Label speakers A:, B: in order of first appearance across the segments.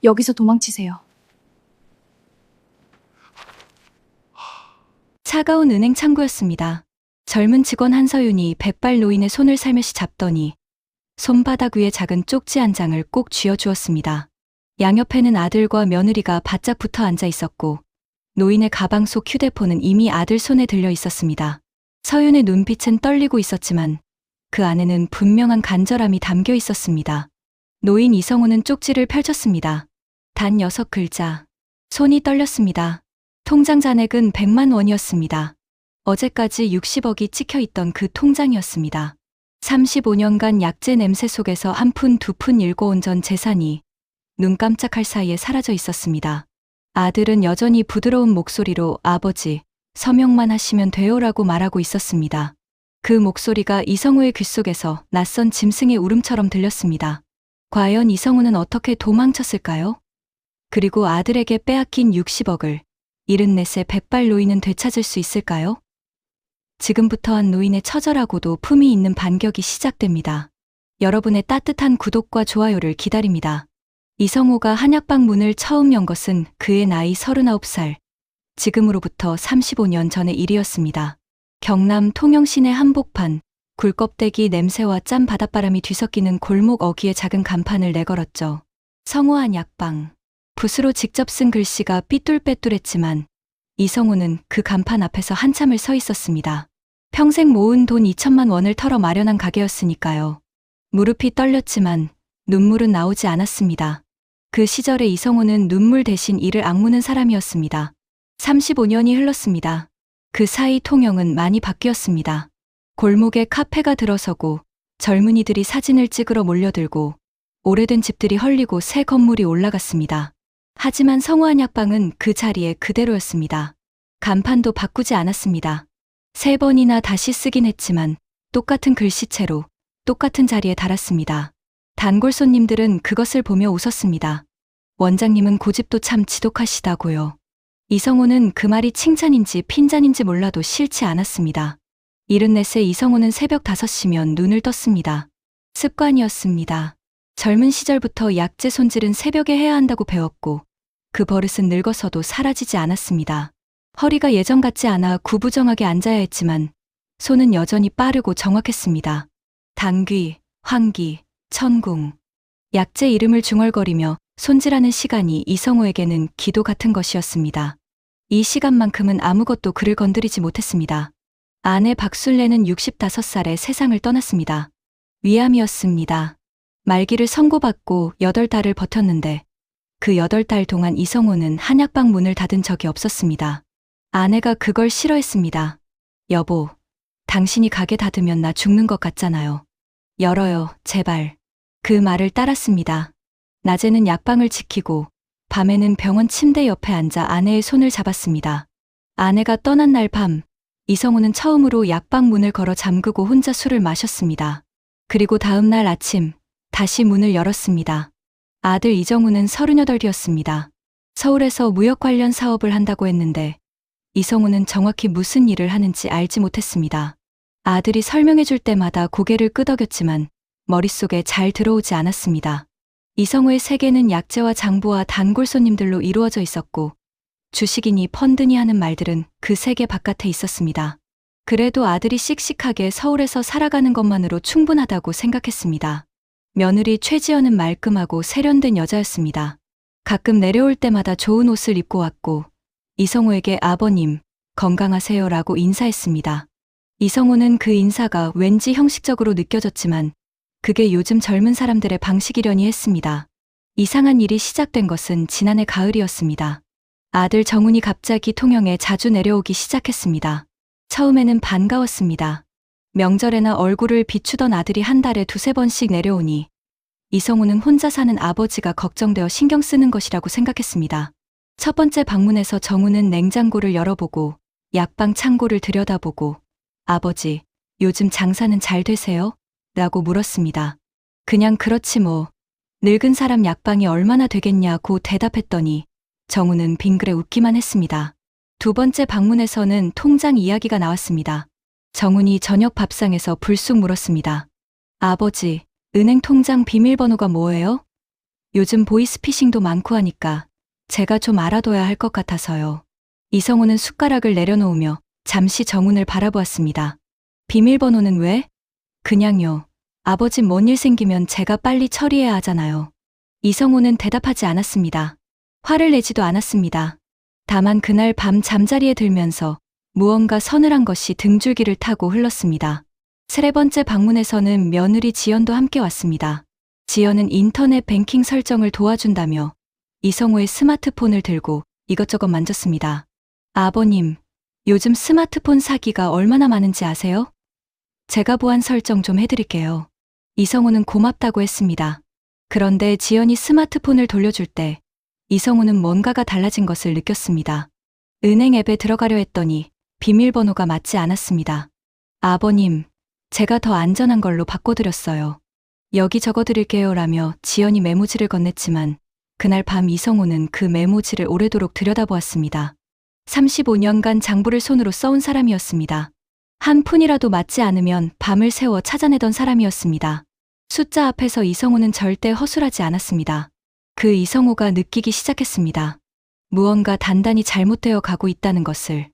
A: 여기서 도망치세요.
B: 차가운 은행 창구였습니다. 젊은 직원 한서윤이 백발 노인의 손을 살며시 잡더니 손바닥 위에 작은 쪽지 한 장을 꼭 쥐어주었습니다. 양옆에는 아들과 며느리가 바짝 붙어 앉아 있었고 노인의 가방 속 휴대폰은 이미 아들 손에 들려 있었습니다. 서윤의 눈빛은 떨리고 있었지만 그 안에는 분명한 간절함이 담겨 있었습니다. 노인 이성우는 쪽지를 펼쳤습니다. 단 6글자. 손이 떨렸습니다. 통장 잔액은 100만 원이었습니다. 어제까지 60억이 찍혀 있던 그 통장이었습니다. 35년간 약재 냄새 속에서 한 푼 두 푼 일궈온 전 재산이 눈 깜짝할 사이에 사라져 있었습니다. 아들은 여전히 부드러운 목소리로 아버지, 서명만 하시면 돼요라고 말하고 있었습니다. 그 목소리가 이성우의 귓속에서 낯선 짐승의 울음처럼 들렸습니다. 과연 이성우는 어떻게 도망쳤을까요? 그리고 아들에게 빼앗긴 60억을 74세 백발 노인은 되찾을 수 있을까요? 지금부터 한 노인의 처절하고도 품위 있는 반격이 시작됩니다. 여러분의 따뜻한 구독과 좋아요를 기다립니다. 이성우가 한약방 문을 처음 연 것은 그의 나이 39살, 지금으로부터 35년 전의 일이었습니다. 경남 통영시내 한복판, 굴껍데기 냄새와 짠 바닷바람이 뒤섞이는 골목 어귀에 작은 간판을 내걸었죠. 성우한 약방. 붓으로 직접 쓴 글씨가 삐뚤빼뚤했지만 이성우는 그 간판 앞에서 한참을 서 있었습니다. 평생 모은 돈 2천만 원을 털어 마련한 가게였으니까요. 무릎이 떨렸지만 눈물은 나오지 않았습니다. 그 시절에 이성우는 눈물 대신 이를 악무는 사람이었습니다. 35년이 흘렀습니다. 그 사이 통영은 많이 바뀌었습니다. 골목에 카페가 들어서고 젊은이들이 사진을 찍으러 몰려들고 오래된 집들이 헐리고 새 건물이 올라갔습니다. 하지만 성우한 약방은 그 자리에 그대로였습니다. 간판도 바꾸지 않았습니다. 3번이나 다시 쓰긴 했지만 똑같은 글씨체로 똑같은 자리에 달았습니다. 단골 손님들은 그것을 보며 웃었습니다. 원장님은 고집도 참 지독하시다고요. 이성우는 그 말이 칭찬인지 핀잔인지 몰라도 싫지 않았습니다. 74세 이성우는 새벽 5시면 눈을 떴습니다. 습관이었습니다. 젊은 시절부터 약재 손질은 새벽에 해야 한다고 배웠고 그 버릇은 늙어서도 사라지지 않았습니다. 허리가 예전 같지 않아 구부정하게 앉아야 했지만 손은 여전히 빠르고 정확했습니다. 당귀, 황기, 천궁. 약재 이름을 중얼거리며 손질하는 시간이 이성우에게는 기도 같은 것이었습니다. 이 시간만큼은 아무것도 그를 건드리지 못했습니다. 아내 박순례는 65살에 세상을 떠났습니다. 위암이었습니다. 말기를 선고받고 8달을 버텼는데 그 8달 동안 이성우는 한약방 문을 닫은 적이 없었습니다. 아내가 그걸 싫어했습니다. 여보, 당신이 가게 닫으면 나 죽는 것 같잖아요. 열어요, 제발. 그 말을 따랐습니다. 낮에는 약방을 지키고 밤에는 병원 침대 옆에 앉아 아내의 손을 잡았습니다. 아내가 떠난 날 밤, 이성우는 처음으로 약방 문을 걸어 잠그고 혼자 술을 마셨습니다. 그리고 다음 날 아침 다시 문을 열었습니다. 아들 이정우는 38이었습니다. 서울에서 무역 관련 사업을 한다고 했는데 이성우는 정확히 무슨 일을 하는지 알지 못했습니다. 아들이 설명해 줄 때마다 고개를 끄덕였지만 머릿속에 잘 들어오지 않았습니다. 이성우의 세계는 약재와 장부와 단골 손님들로 이루어져 있었고 주식이니 펀드니 하는 말들은 그 세계 바깥에 있었습니다. 그래도 아들이 씩씩하게 서울에서 살아가는 것만으로 충분하다고 생각했습니다. 며느리 최지연은 말끔하고 세련된 여자였습니다. 가끔 내려올 때마다 좋은 옷을 입고 왔고 이성우에게 아버님, 건강하세요라고 인사했습니다. 이성우는 그 인사가 왠지 형식적으로 느껴졌지만 그게 요즘 젊은 사람들의 방식이려니 했습니다. 이상한 일이 시작된 것은 지난해 가을이었습니다. 아들 정훈이 갑자기 통영에 자주 내려오기 시작했습니다. 처음에는 반가웠습니다. 명절에나 얼굴을 비추던 아들이 한 달에 2~3번씩 내려오니 이성우는 혼자 사는 아버지가 걱정되어 신경 쓰는 것이라고 생각했습니다. 첫 번째 방문에서 정훈은 냉장고를 열어보고 약방 창고를 들여다보고 아버지, 요즘 장사는 잘 되세요? 라고 물었습니다. 그냥 그렇지 뭐. 늙은 사람 약방이 얼마나 되겠냐고 대답했더니 정우는 빙그레 웃기만 했습니다. 두 번째 방문에서는 통장 이야기가 나왔습니다. 정훈이 저녁 밥상에서 불쑥 물었습니다. 아버지, 은행 통장 비밀번호가 뭐예요? 요즘 보이스피싱도 많고 하니까 제가 좀 알아둬야 할 것 같아서요. 이성우는 숟가락을 내려놓으며 잠시 정훈을 바라보았습니다. 비밀번호는 왜? 그냥요. 아버지 뭔 일 생기면 제가 빨리 처리해야 하잖아요. 이성우는 대답하지 않았습니다. 화를 내지도 않았습니다. 다만 그날 밤 잠자리에 들면서 무언가 서늘한 것이 등줄기를 타고 흘렀습니다. 세 번째 방문에서는 며느리 지연도 함께 왔습니다. 지연은 인터넷 뱅킹 설정을 도와준다며 이성우의 스마트폰을 들고 이것저것 만졌습니다. 아버님, 요즘 스마트폰 사기가 얼마나 많은지 아세요? 제가 보안 설정 좀 해드릴게요. 이성우는 고맙다고 했습니다. 그런데 지연이 스마트폰을 돌려줄 때 이성우는 뭔가가 달라진 것을 느꼈습니다. 은행 앱에 들어가려 했더니 비밀번호가 맞지 않았습니다. 아버님, 제가 더 안전한 걸로 바꿔드렸어요. 여기 적어드릴게요 라며 지연이 메모지를 건넸지만 그날 밤 이성우는 그 메모지를 오래도록 들여다보았습니다. 35년간 장부를 손으로 써온 사람이었습니다. 한 푼이라도 맞지 않으면 밤을 새워 찾아내던 사람이었습니다. 숫자 앞에서 이성우는 절대 허술하지 않았습니다. 그 이성우가 느끼기 시작했습니다. 무언가 단단히 잘못되어 가고 있다는 것을.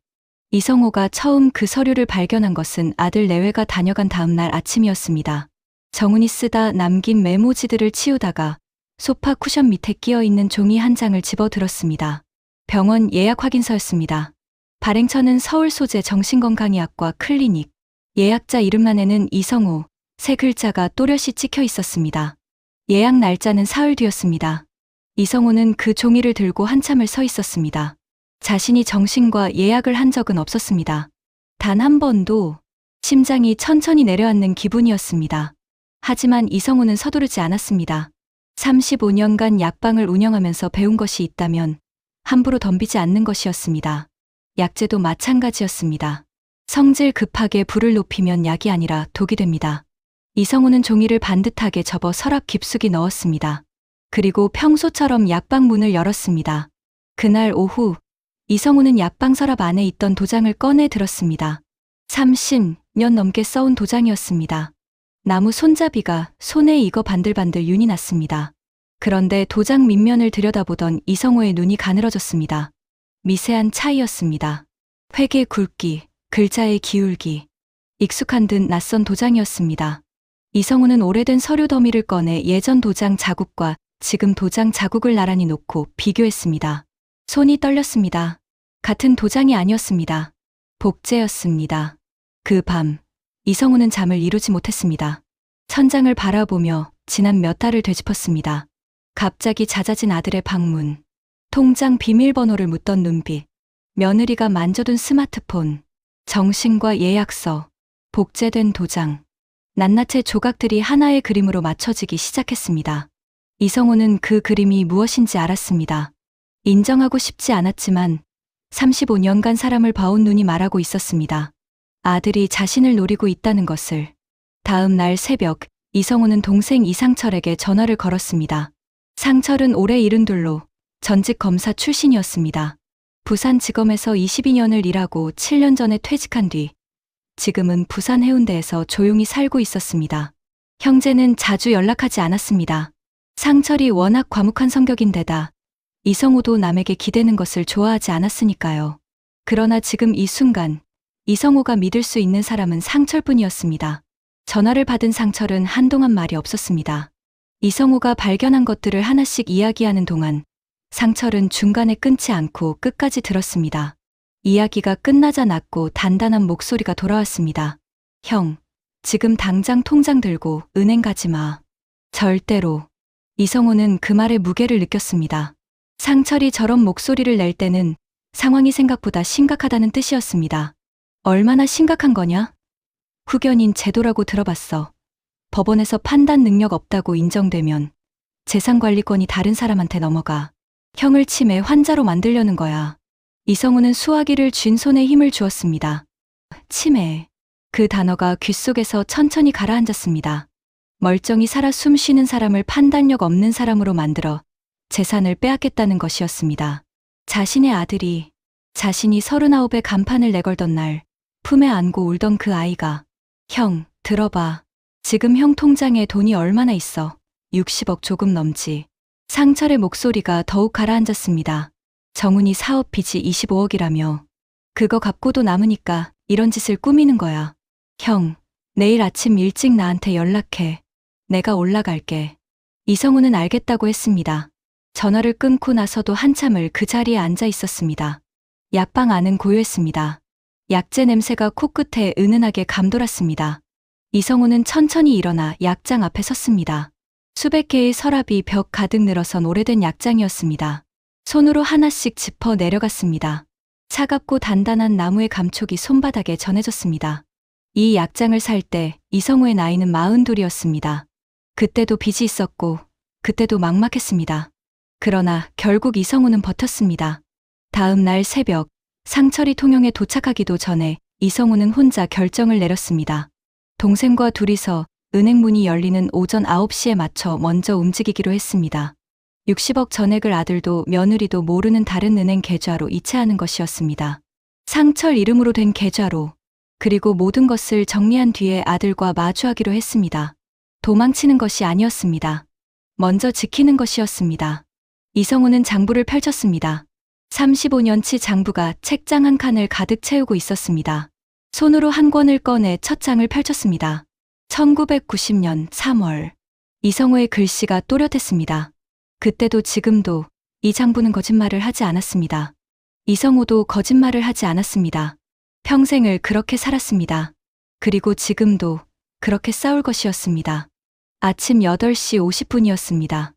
B: 이성우가 처음 그 서류를 발견한 것은 아들 내외가 다녀간 다음 날 아침이었습니다. 정훈이 쓰다 남긴 메모지들을 치우다가 소파 쿠션 밑에 끼어 있는 종이 한 장을 집어들었습니다. 병원 예약 확인서였습니다. 발행처는 서울 소재 정신건강의학과 클리닉. 예약자 이름란에는 이성우, 세 글자가 또렷이 찍혀 있었습니다. 예약 날짜는 사흘 뒤였습니다. 이성우는 그 종이를 들고 한참을 서 있었습니다. 자신이 정신과 예약을 한 적은 없었습니다. 단 한 번도 심장이 천천히 내려앉는 기분이었습니다. 하지만 이성우는 서두르지 않았습니다. 35년간 약방을 운영하면서 배운 것이 있다면 함부로 덤비지 않는 것이었습니다. 약제도 마찬가지였습니다. 성질 급하게 불을 높이면 약이 아니라 독이 됩니다. 이성우는 종이를 반듯하게 접어 서랍 깊숙이 넣었습니다. 그리고 평소처럼 약방 문을 열었습니다. 그날 오후 이성우는 약방 서랍 안에 있던 도장을 꺼내 들었습니다. 30년 넘게 써온 도장이었습니다. 나무 손잡이가 손에 익어 반들반들 윤이 났습니다. 그런데 도장 밑면을 들여다보던 이성우의 눈이 가늘어졌습니다. 미세한 차이였습니다. 획의 굵기, 글자의 기울기. 익숙한 듯 낯선 도장이었습니다. 이성우는 오래된 서류 더미를 꺼내 예전 도장 자국과 지금 도장 자국을 나란히 놓고 비교했습니다. 손이 떨렸습니다. 같은 도장이 아니었습니다. 복제였습니다. 그 밤, 이성우는 잠을 이루지 못했습니다. 천장을 바라보며 지난 몇 달을 되짚었습니다. 갑자기 잦아진 아들의 방문, 통장 비밀번호를 묻던 눈빛, 며느리가 만져둔 스마트폰, 정신과 예약서, 복제된 도장, 낱낱의 조각들이 하나의 그림으로 맞춰지기 시작했습니다. 이성우는 그 그림이 무엇인지 알았습니다. 인정하고 싶지 않았지만 35년간 사람을 봐온 눈이 말하고 있었습니다. 아들이 자신을 노리고 있다는 것을. 다음 날 새벽, 이성우는 동생 이상철에게 전화를 걸었습니다. 상철은 올해 72, 전직 검사 출신이었습니다. 부산지검에서 22년을 일하고 7년 전에 퇴직한 뒤 지금은 부산 해운대에서 조용히 살고 있었습니다. 형제는 자주 연락하지 않았습니다. 상철이 워낙 과묵한 성격인데다 이성우도 남에게 기대는 것을 좋아하지 않았으니까요. 그러나 지금 이 순간 이성우가 믿을 수 있는 사람은 상철뿐이었습니다. 전화를 받은 상철은 한동안 말이 없었습니다. 이성우가 발견한 것들을 하나씩 이야기하는 동안 상철은 중간에 끊지 않고 끝까지 들었습니다. 이야기가 끝나자 낮고 단단한 목소리가 돌아왔습니다. 형, 지금 당장 통장 들고 은행 가지 마. 절대로. 이성우는 그 말의 무게를 느꼈습니다. 상철이 저런 목소리를 낼 때는 상황이 생각보다 심각하다는 뜻이었습니다. 얼마나 심각한 거냐? 후견인 제도라고 들어봤어. 법원에서 판단 능력 없다고 인정되면 재산관리권이 다른 사람한테 넘어가. 형을 치매 환자로 만들려는 거야. 이성우는 수화기를 쥔 손에 힘을 주었습니다. 치매. 그 단어가 귓속에서 천천히 가라앉았습니다. 멀쩡히 살아 숨 쉬는 사람을 판단력 없는 사람으로 만들어 재산을 빼앗겠다는 것이었습니다. 자신의 아들이 자신이 39에 간판을 내걸던 날 품에 안고 울던 그 아이가 형, 들어봐. 지금 형 통장에 돈이 얼마나 있어? 60억 조금 넘지. 상철의 목소리가 더욱 가라앉았습니다. 정훈이 사업 빚이 25억이라며. 그거 갚고도 남으니까 이런 짓을 꾸미는 거야. 형, 내일 아침 일찍 나한테 연락해. 내가 올라갈게. 이성우는 알겠다고 했습니다. 전화를 끊고 나서도 한참을 그 자리에 앉아 있었습니다. 약방 안은 고요했습니다. 약재 냄새가 코끝에 은은하게 감돌았습니다. 이성우는 천천히 일어나 약장 앞에 섰습니다. 수백 개의 서랍이 벽 가득 늘어선 오래된 약장이었습니다. 손으로 하나씩 짚어 내려갔습니다. 차갑고 단단한 나무의 감촉이 손바닥에 전해졌습니다. 이 약장을 살 때 이성우의 나이는 42이었습니다. 그때도 빚이 있었고 그때도 막막했습니다. 그러나 결국 이성우는 버텼습니다. 다음 날 새벽 상철이 통영에 도착하기도 전에 이성우는 혼자 결정을 내렸습니다. 동생과 둘이서 은행 문이 열리는 오전 9시에 맞춰 먼저 움직이기로 했습니다. 60억 전액을 아들도 며느리도 모르는 다른 은행 계좌로 이체하는 것이었습니다. 상철 이름으로 된 계좌로. 그리고 모든 것을 정리한 뒤에 아들과 마주하기로 했습니다. 도망치는 것이 아니었습니다. 먼저 지키는 것이었습니다. 이성우는 장부를 펼쳤습니다. 35년치 장부가 책장 한 칸을 가득 채우고 있었습니다. 손으로 한 권을 꺼내 첫 장을 펼쳤습니다. 1990년 3월. 이성우의 글씨가 또렷했습니다. 그때도 지금도 이 장부는 거짓말을 하지 않았습니다. 이성우도 거짓말을 하지 않았습니다. 평생을 그렇게 살았습니다. 그리고 지금도 그렇게 싸울 것이었습니다. 아침 8시 50분이었습니다.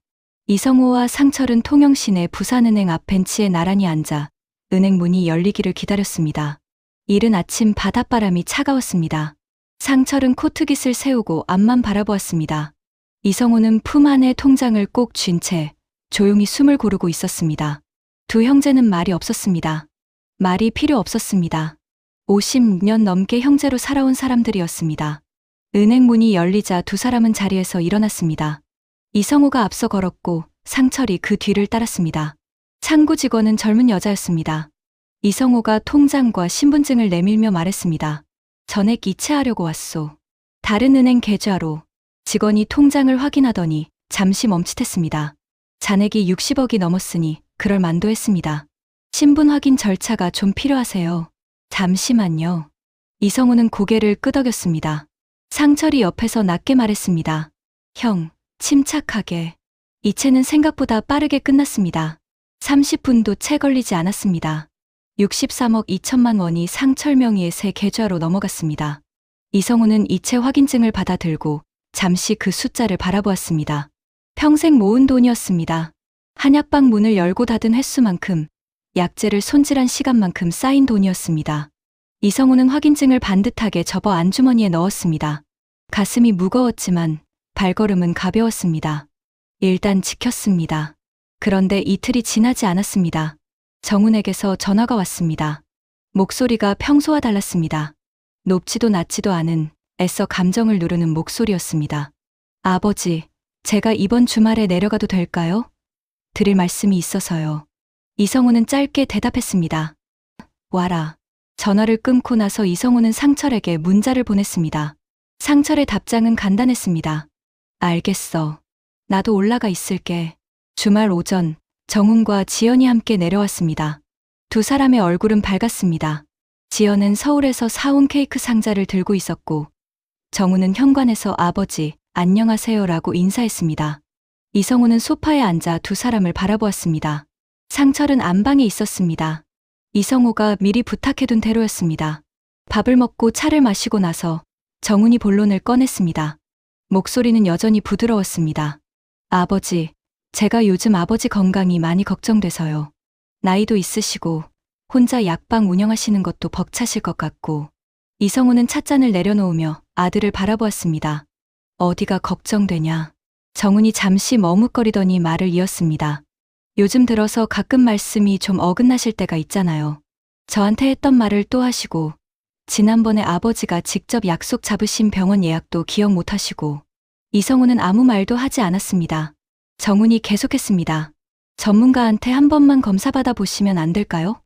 B: 이성우와 상철은 통영시내 부산은행 앞 벤치에 나란히 앉아 은행 문이 열리기를 기다렸습니다. 이른 아침 바닷바람이 차가웠습니다. 상철은 코트깃을 세우고 앞만 바라보았습니다. 이성우는 품 안에 통장을 꼭 쥔 채 조용히 숨을 고르고 있었습니다. 두 형제는 말이 없었습니다. 말이 필요 없었습니다. 50년 넘게 형제로 살아온 사람들이었습니다. 은행 문이 열리자 두 사람은 자리에서 일어났습니다. 이성우가 앞서 걸었고 상철이 그 뒤를 따랐습니다. 창구 직원은 젊은 여자였습니다. 이성우가 통장과 신분증을 내밀며 말했습니다. 전액 이체하려고 왔소. 다른 은행 계좌로. 직원이 통장을 확인하더니 잠시 멈칫했습니다. 잔액이 60억이 넘었으니 그럴 만도 했습니다. 신분 확인 절차가 좀 필요하세요. 잠시만요. 이성우는 고개를 끄덕였습니다. 상철이 옆에서 낮게 말했습니다. 형, 침착하게. 이체는 생각보다 빠르게 끝났습니다. 30분도 채 걸리지 않았습니다. 63억 2천만 원이 상철 명의의 새 계좌로 넘어갔습니다. 이성우는 이체 확인증을 받아 들고 잠시 그 숫자를 바라보았습니다. 평생 모은 돈이었습니다. 한약방 문을 열고 닫은 횟수만큼, 약재를 손질한 시간만큼 쌓인 돈이었습니다. 이성우는 확인증을 반듯하게 접어 안주머니에 넣었습니다. 가슴이 무거웠지만 발걸음은 가벼웠습니다. 일단 지켰습니다. 그런데 이틀이 지나지 않았습니다. 정훈에게서 전화가 왔습니다. 목소리가 평소와 달랐습니다. 높지도 낮지도 않은 애써 감정을 누르는 목소리였습니다. 아버지, 제가 이번 주말에 내려가도 될까요? 드릴 말씀이 있어서요. 이성우는 짧게 대답했습니다. 와라. 전화를 끊고 나서 이성우는 상철에게 문자를 보냈습니다. 상철의 답장은 간단했습니다. 알겠어. 나도 올라가 있을게. 주말 오전 정훈과 지연이 함께 내려왔습니다. 두 사람의 얼굴은 밝았습니다. 지연은 서울에서 사온 케이크 상자를 들고 있었고 정훈은 현관에서 아버지 안녕하세요라고 인사했습니다. 이성우는 소파에 앉아 두 사람을 바라보았습니다. 상철은 안방에 있었습니다. 이성우가 미리 부탁해둔 대로였습니다. 밥을 먹고 차를 마시고 나서 정훈이 본론을 꺼냈습니다. 목소리는 여전히 부드러웠습니다. 아버지, 제가 요즘 아버지 건강이 많이 걱정돼서요. 나이도 있으시고 혼자 약방 운영하시는 것도 벅차실 것 같고. 이성우는 찻잔을 내려놓으며 아들을 바라보았습니다. 어디가 걱정되냐. 정훈이 잠시 머뭇거리더니 말을 이었습니다. 요즘 들어서 가끔 말씀이 좀 어긋나실 때가 있잖아요. 저한테 했던 말을 또 하시고 지난번에 아버지가 직접 약속 잡으신 병원 예약도 기억 못 하시고. 이성우는 아무 말도 하지 않았습니다. 정훈이 계속했습니다. 전문가한테 한 번만 검사받아 보시면 안 될까요?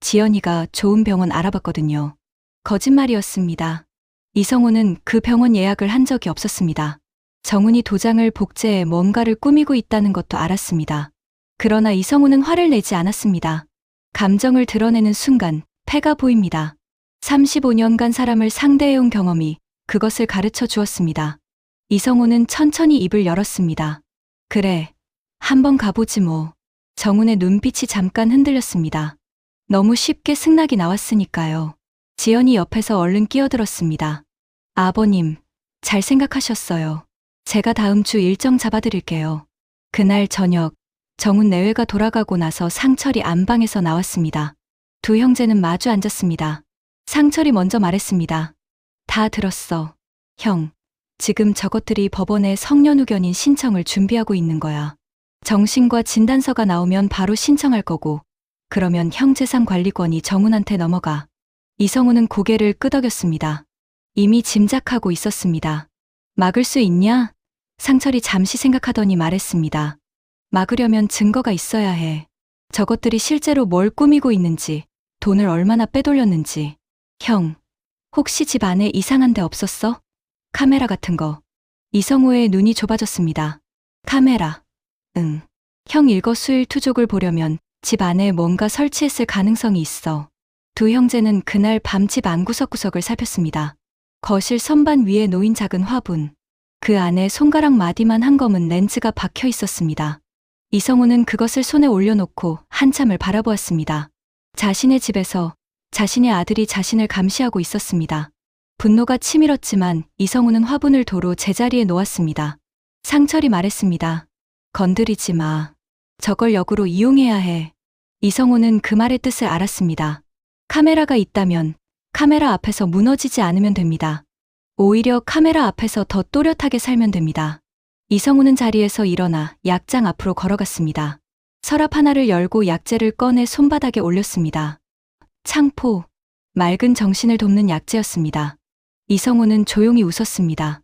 B: 지연이가 좋은 병원 알아봤거든요. 거짓말이었습니다. 이성우는 그 병원 예약을 한 적이 없었습니다. 정훈이 도장을 복제해 뭔가를 꾸미고 있다는 것도 알았습니다. 그러나 이성우는 화를 내지 않았습니다. 감정을 드러내는 순간 패가 보입니다. 35년간 사람을 상대해온 경험이 그것을 가르쳐 주었습니다. 이성우는 천천히 입을 열었습니다. 그래, 한번 가보지 뭐. 정훈의 눈빛이 잠깐 흔들렸습니다. 너무 쉽게 승낙이 나왔으니까요. 지연이 옆에서 얼른 끼어들었습니다. 아버님, 잘 생각하셨어요. 제가 다음 주 일정 잡아드릴게요. 그날 저녁, 정훈 내외가 돌아가고 나서 상철이 안방에서 나왔습니다. 두 형제는 마주 앉았습니다. 상철이 먼저 말했습니다. 다 들었어. 형, 지금 저것들이 법원에 성년후견인 신청을 준비하고 있는 거야. 정신과 진단서가 나오면 바로 신청할 거고, 그러면 형재산 관리권이 정훈한테 넘어가. 이성우는 고개를 끄덕였습니다. 이미 짐작하고 있었습니다. 막을 수 있냐? 상철이 잠시 생각하더니 말했습니다. 막으려면 증거가 있어야 해. 저것들이 실제로 뭘 꾸미고 있는지, 돈을 얼마나 빼돌렸는지. 형, 혹시 집 안에 이상한 데 없었어? 카메라 같은 거. 이성우의 눈이 좁아졌습니다. 카메라. 응. 형 일거수일투족을 보려면 집 안에 뭔가 설치했을 가능성이 있어. 두 형제는 그날 밤 집 안 구석구석을 살폈습니다. 거실 선반 위에 놓인 작은 화분. 그 안에 손가락 마디만 한 검은 렌즈가 박혀 있었습니다. 이성우는 그것을 손에 올려놓고 한참을 바라보았습니다. 자신의 집에서 자신의 아들이 자신을 감시하고 있었습니다. 분노가 치밀었지만 이성우는 화분을 도로 제자리에 놓았습니다. 상철이 말했습니다. 건드리지 마. 저걸 역으로 이용해야 해. 이성우는 그 말의 뜻을 알았습니다. 카메라가 있다면 카메라 앞에서 무너지지 않으면 됩니다. 오히려 카메라 앞에서 더 또렷하게 살면 됩니다. 이성우는 자리에서 일어나 약장 앞으로 걸어갔습니다. 서랍 하나를 열고 약재를 꺼내 손바닥에 올렸습니다. 창포, 맑은 정신을 돕는 약재였습니다. 이성우는 조용히 웃었습니다.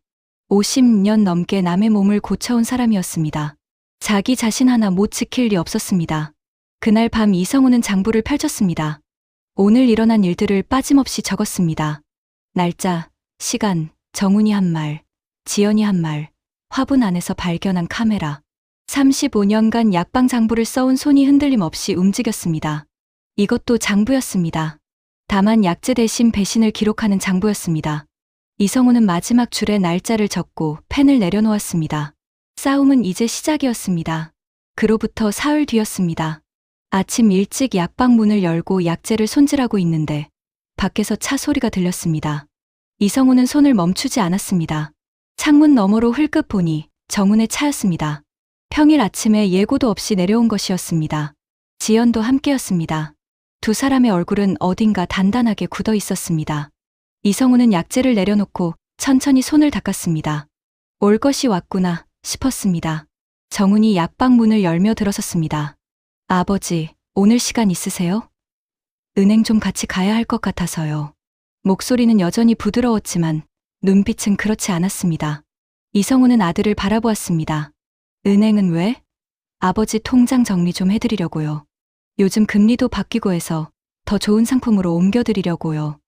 B: 50년 넘게 남의 몸을 고쳐온 사람이었습니다. 자기 자신 하나 못 지킬 리 없었습니다. 그날 밤 이성우는 장부를 펼쳤습니다. 오늘 일어난 일들을 빠짐없이 적었습니다. 날짜, 시간, 정훈이 한 말, 지연이 한 말, 화분 안에서 발견한 카메라. 35년간 약방 장부를 써온 손이 흔들림 없이 움직였습니다. 이것도 장부였습니다. 다만 약재 대신 배신을 기록하는 장부였습니다. 이성우는 마지막 줄에 날짜를 적고 펜을 내려놓았습니다. 싸움은 이제 시작이었습니다. 그로부터 사흘 뒤였습니다. 아침 일찍 약방 문을 열고 약재를 손질하고 있는데 밖에서 차 소리가 들렸습니다. 이성우는 손을 멈추지 않았습니다. 창문 너머로 흘끗 보니 정훈의 차였습니다. 평일 아침에 예고도 없이 내려온 것이었습니다. 지연도 함께였습니다. 두 사람의 얼굴은 어딘가 단단하게 굳어 있었습니다. 이성우는 약재를 내려놓고 천천히 손을 닦았습니다. 올 것이 왔구나 싶었습니다. 정훈이 약방 문을 열며 들어섰습니다. 아버지, 오늘 시간 있으세요? 은행 좀 같이 가야 할 것 같아서요. 목소리는 여전히 부드러웠지만 눈빛은 그렇지 않았습니다. 이성우는 아들을 바라보았습니다. 은행은 왜? 아버지 통장 정리 좀 해드리려고요. 요즘 금리도 바뀌고 해서 더 좋은 상품으로 옮겨드리려고요.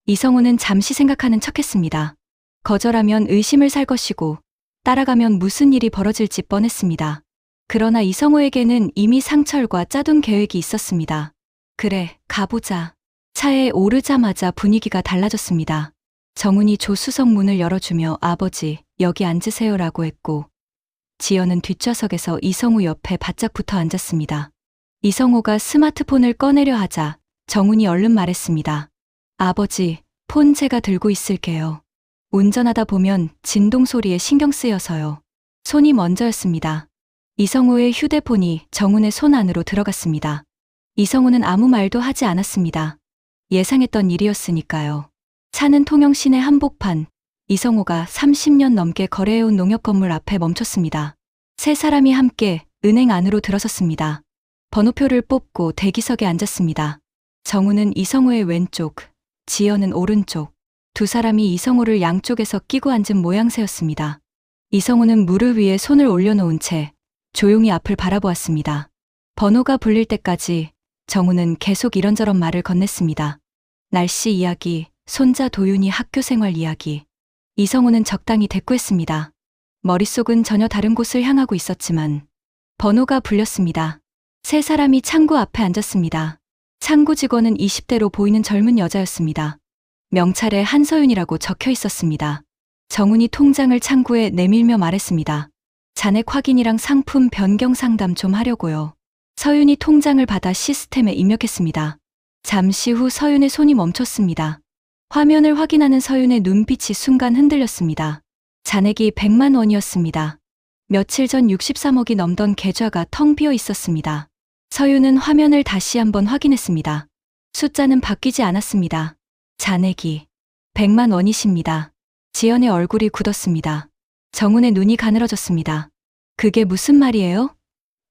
B: 이성우는 잠시 생각하는 척했습니다. 거절하면 의심을 살 것이고 따라가면 무슨 일이 벌어질지 뻔했습니다. 그러나 이성우에게는 이미 상철과 짜둔 계획이 있었습니다. 그래, 가보자. 차에 오르자마자 분위기가 달라졌습니다. 정훈이 조수석 문을 열어주며 아버지, 여기 앉으세요라고 했고 지연은 뒷좌석에서 이성우 옆에 바짝 붙어 앉았습니다. 이성우가 스마트폰을 꺼내려 하자 정훈이 얼른 말했습니다. 아버지, 폰 제가 들고 있을게요. 운전하다 보면 진동 소리에 신경 쓰여서요. 손이 먼저였습니다. 이성우의 휴대폰이 정훈의 손 안으로 들어갔습니다. 이성우는 아무 말도 하지 않았습니다. 예상했던 일이었으니까요. 차는 통영시내 한복판, 이성우가 30년 넘게 거래해온 농협 건물 앞에 멈췄습니다. 세 사람이 함께 은행 안으로 들어섰습니다. 번호표를 뽑고 대기석에 앉았습니다. 정훈은 이성우의 왼쪽, 지연은 오른쪽. 두 사람이 이성우를 양쪽에서 끼고 앉은 모양새였습니다. 이성우는 무릎 위에 손을 올려놓은 채 조용히 앞을 바라보았습니다. 번호가 불릴 때까지 정훈은 계속 이런저런 말을 건넸습니다. 날씨 이야기, 손자 도윤이 학교 생활 이야기. 이성우는 적당히 대꾸했습니다. 머릿속은 전혀 다른 곳을 향하고 있었지만 번호가 불렸습니다. 세 사람이 창구 앞에 앉았습니다. 창구 직원은 20대로 보이는 젊은 여자였습니다. 명찰에 한서윤이라고 적혀 있었습니다. 정훈이 통장을 창구에 내밀며 말했습니다. 잔액 확인이랑 상품 변경 상담 좀 하려고요. 서윤이 통장을 받아 시스템에 입력했습니다. 잠시 후 서윤의 손이 멈췄습니다. 화면을 확인하는 서윤의 눈빛이 순간 흔들렸습니다. 잔액이 100만 원이었습니다. 며칠 전 63억이 넘던 계좌가 텅 비어 있었습니다. 서윤은 화면을 다시 한번 확인했습니다. 숫자는 바뀌지 않았습니다. 잔액이 100만 원이십니다. 지연의 얼굴이 굳었습니다. 정훈의 눈이 가늘어졌습니다. 그게 무슨 말이에요?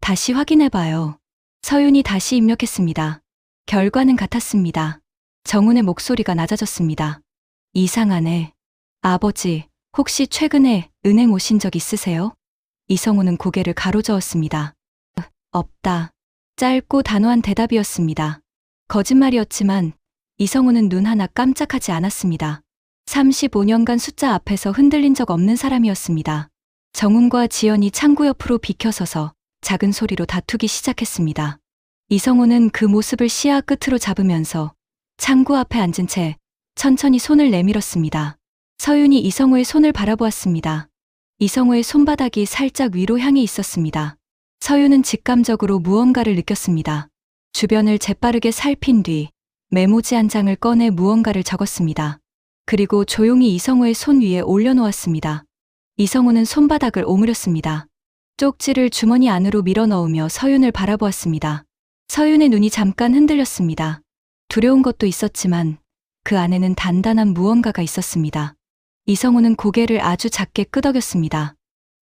B: 다시 확인해봐요. 서윤이 다시 입력했습니다. 결과는 같았습니다. 정훈의 목소리가 낮아졌습니다. 이상하네. 아버지, 혹시 최근에 은행 오신 적 있으세요? 이성우는 고개를 가로저었습니다. 없다. 짧고 단호한 대답이었습니다. 거짓말이었지만 이성우는 눈 하나 깜짝하지 않았습니다. 35년간 숫자 앞에서 흔들린 적 없는 사람이었습니다. 정훈과 지연이 창구 옆으로 비켜서서 작은 소리로 다투기 시작했습니다. 이성우는 그 모습을 시야 끝으로 잡으면서 창구 앞에 앉은 채 천천히 손을 내밀었습니다. 서윤이 이성우의 손을 바라보았습니다. 이성우의 손바닥이 살짝 위로 향해 있었습니다. 서윤은 직감적으로 무언가를 느꼈습니다. 주변을 재빠르게 살핀 뒤 메모지 한 장을 꺼내 무언가를 적었습니다. 그리고 조용히 이성우의 손 위에 올려놓았습니다. 이성우는 손바닥을 오므렸습니다. 쪽지를 주머니 안으로 밀어넣으며 서윤을 바라보았습니다. 서윤의 눈이 잠깐 흔들렸습니다. 두려운 것도 있었지만 그 안에는 단단한 무언가가 있었습니다. 이성우는 고개를 아주 작게 끄덕였습니다.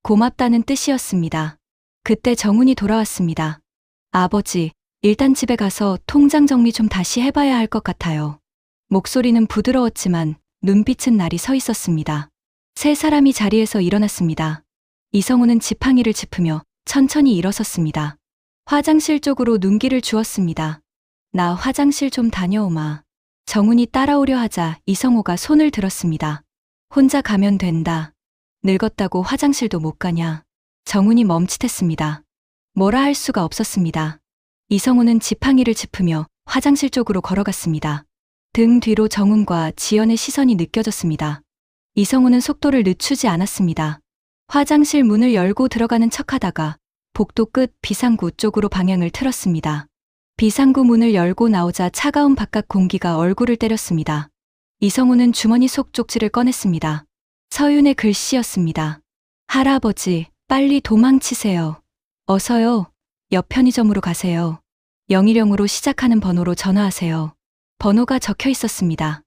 B: 고맙다는 뜻이었습니다. 그때 정훈이 돌아왔습니다. 아버지, 일단 집에 가서 통장 정리 좀 다시 해봐야 할 것 같아요. 목소리는 부드러웠지만 눈빛은 날이 서 있었습니다. 세 사람이 자리에서 일어났습니다. 이성우는 지팡이를 짚으며 천천히 일어섰습니다. 화장실 쪽으로 눈길을 주었습니다. 나 화장실 좀 다녀오마. 정훈이 따라오려 하자 이성우가 손을 들었습니다. 혼자 가면 된다. 늙었다고 화장실도 못 가냐. 정훈이 멈칫했습니다. 뭐라 할 수가 없었습니다. 이성우는 지팡이를 짚으며 화장실 쪽으로 걸어갔습니다. 등 뒤로 정훈과 지연의 시선이 느껴졌습니다. 이성우는 속도를 늦추지 않았습니다. 화장실 문을 열고 들어가는 척하다가 복도 끝 비상구 쪽으로 방향을 틀었습니다. 비상구 문을 열고 나오자 차가운 바깥 공기가 얼굴을 때렸습니다. 이성우는 주머니 속 쪽지를 꺼냈습니다. 서윤의 글씨였습니다. 할아버지, 빨리 도망치세요. 어서요. 옆 편의점으로 가세요. 010으로 시작하는 번호로 전화하세요. 번호가 적혀 있었습니다.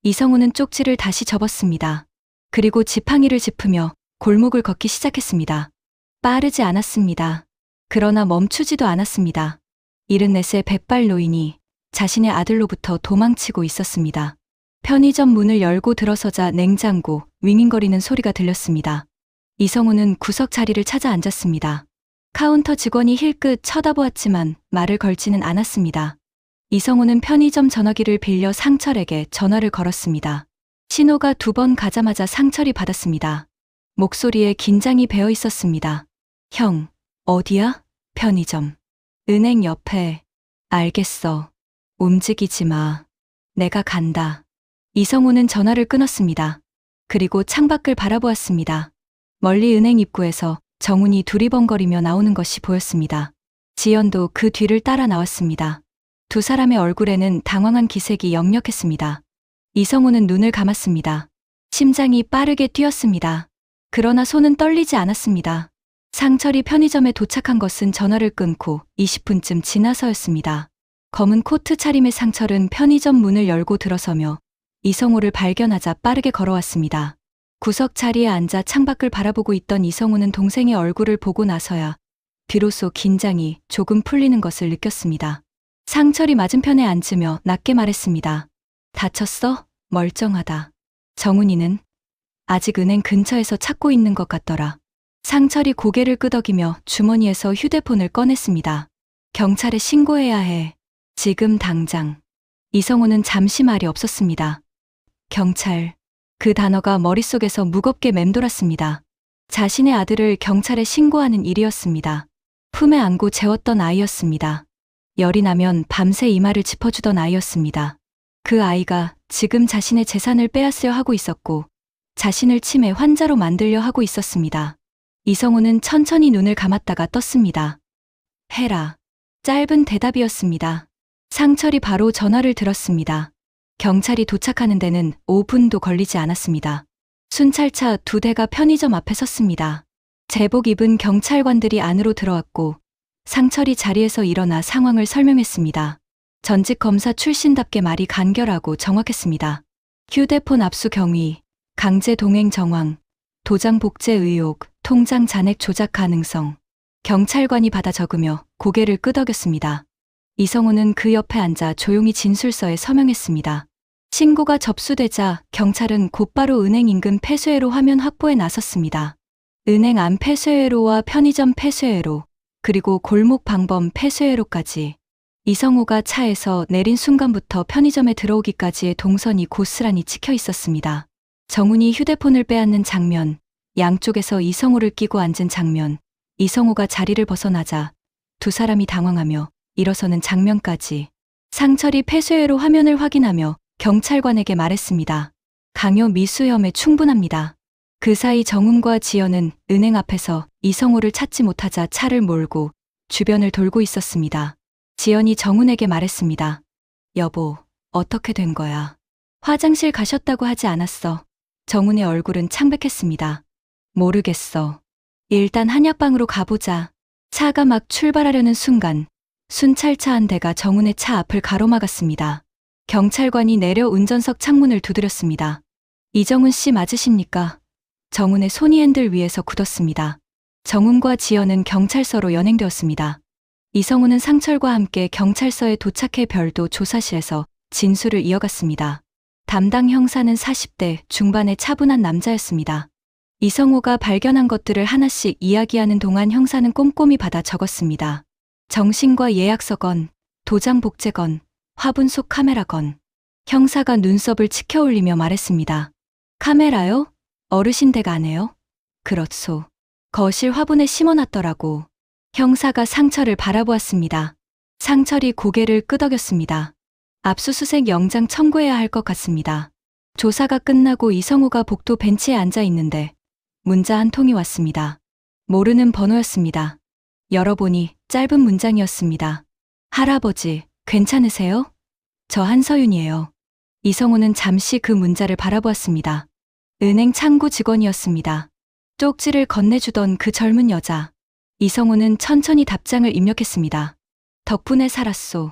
B: 이성우는 쪽지를 다시 접었습니다. 그리고 지팡이를 짚으며 골목을 걷기 시작했습니다. 빠르지 않았습니다. 그러나 멈추지도 않았습니다. 74세 백발 노인이 자신의 아들로부터 도망치고 있었습니다. 편의점 문을 열고 들어서자 냉장고, 윙윙거리는 소리가 들렸습니다. 이성우는 구석 자리를 찾아 앉았습니다. 카운터 직원이 힐끗 쳐다보았지만 말을 걸지는 않았습니다. 이성우는 편의점 전화기를 빌려 상철에게 전화를 걸었습니다. 신호가 2번 가자마자 상철이 받았습니다. 목소리에 긴장이 배어 있었습니다. 형, 어디야? 편의점. 은행 옆에. 알겠어. 움직이지 마. 내가 간다. 이성우는 전화를 끊었습니다. 그리고 창밖을 바라보았습니다. 멀리 은행 입구에서 정훈이 두리번거리며 나오는 것이 보였습니다. 지연도 그 뒤를 따라 나왔습니다. 두 사람의 얼굴에는 당황한 기색이 역력했습니다. 이성우는 눈을 감았습니다. 심장이 빠르게 뛰었습니다. 그러나 손은 떨리지 않았습니다. 상철이 편의점에 도착한 것은 전화를 끊고 20분쯤 지나서였습니다. 검은 코트 차림의 상철은 편의점 문을 열고 들어서며 이성우를 발견하자 빠르게 걸어왔습니다. 구석 자리에 앉아 창밖을 바라보고 있던 이성우는 동생의 얼굴을 보고 나서야 비로소 긴장이 조금 풀리는 것을 느꼈습니다. 상철이 맞은편에 앉으며 낮게 말했습니다. 다쳤어? 멀쩡하다. 정훈이는 아직 은행 근처에서 찾고 있는 것 같더라. 상철이 고개를 끄덕이며 주머니에서 휴대폰을 꺼냈습니다. 경찰에 신고해야 해. 지금 당장. 이성우는 잠시 말이 없었습니다. 경찰. 그 단어가 머릿속에서 무겁게 맴돌았습니다. 자신의 아들을 경찰에 신고하는 일이었습니다. 품에 안고 재웠던 아이였습니다. 열이 나면 밤새 이마를 짚어주던 아이였습니다. 그 아이가 지금 자신의 재산을 빼앗으려 하고 있었고 자신을 치매 환자로 만들려 하고 있었습니다. 이성우는 천천히 눈을 감았다가 떴습니다. 해라. 짧은 대답이었습니다. 상철이 바로 전화를 들었습니다. 경찰이 도착하는 데는 5분도 걸리지 않았습니다. 순찰차 2대가 편의점 앞에 섰습니다. 제복 입은 경찰관들이 안으로 들어왔고 상철이 자리에서 일어나 상황을 설명했습니다. 전직 검사 출신답게 말이 간결하고 정확했습니다. 휴대폰 압수 경위, 강제 동행 정황, 도장 복제 의혹, 통장 잔액 조작 가능성. 경찰관이 받아 적으며 고개를 끄덕였습니다. 이성우는 그 옆에 앉아 조용히 진술서에 서명했습니다. 신고가 접수되자 경찰은 곧바로 은행 인근 폐쇄회로 화면 확보에 나섰습니다. 은행 안 폐쇄회로와 편의점 폐쇄회로, 그리고 골목 방범 폐쇄회로까지. 이성우가 차에서 내린 순간부터 편의점에 들어오기까지의 동선이 고스란히 찍혀 있었습니다. 정훈이 휴대폰을 빼앗는 장면, 양쪽에서 이성우를 끼고 앉은 장면, 이성우가 자리를 벗어나자 2사람이 당황하며 일어서는 장면까지. 상철이 폐쇄회로 화면을 확인하며 경찰관에게 말했습니다. 강요 미수혐에 충분합니다. 그 사이 정훈과 지연은 은행 앞에서 이성우를 찾지 못하자 차를 몰고 주변을 돌고 있었습니다. 지연이 정훈에게 말했습니다. 여보, 어떻게 된 거야? 화장실 가셨다고 하지 않았어. 정훈의 얼굴은 창백했습니다. 모르겠어. 일단 한약방으로 가보자. 차가 막 출발하려는 순간 순찰차 한 대가 정훈의 차 앞을 가로막았습니다. 경찰관이 내려 운전석 창문을 두드렸습니다. 이정훈 씨 맞으십니까? 정훈의 손이 핸들 위에서 굳었습니다. 정훈과 지연은 경찰서로 연행되었습니다. 이성우는 상철과 함께 경찰서에 도착해 별도 조사실에서 진술을 이어갔습니다. 담당 형사는 40대 중반의 차분한 남자였습니다. 이성우가 발견한 것들을 하나씩 이야기하는 동안 형사는 꼼꼼히 받아 적었습니다. 정신과 예약서 건, 도장 복제 건, 화분 속 카메라 건. 형사가 눈썹을 치켜 올리며 말했습니다. 카메라요? 어르신 댁 안에요? 그렇소. 거실 화분에 심어놨더라고. 형사가 상철을 바라보았습니다. 상철이 고개를 끄덕였습니다. 압수수색 영장 청구해야 할 것 같습니다. 조사가 끝나고 이성우가 복도 벤치에 앉아 있는데 문자 한 통이 왔습니다. 모르는 번호였습니다. 열어보니 짧은 문장이었습니다. 할아버지, 괜찮으세요? 저 한서윤이에요. 이성우는 잠시 그 문자를 바라보았습니다. 은행 창구 직원이었습니다. 쪽지를 건네주던 그 젊은 여자. 이성우는 천천히 답장을 입력했습니다. 덕분에 살았소.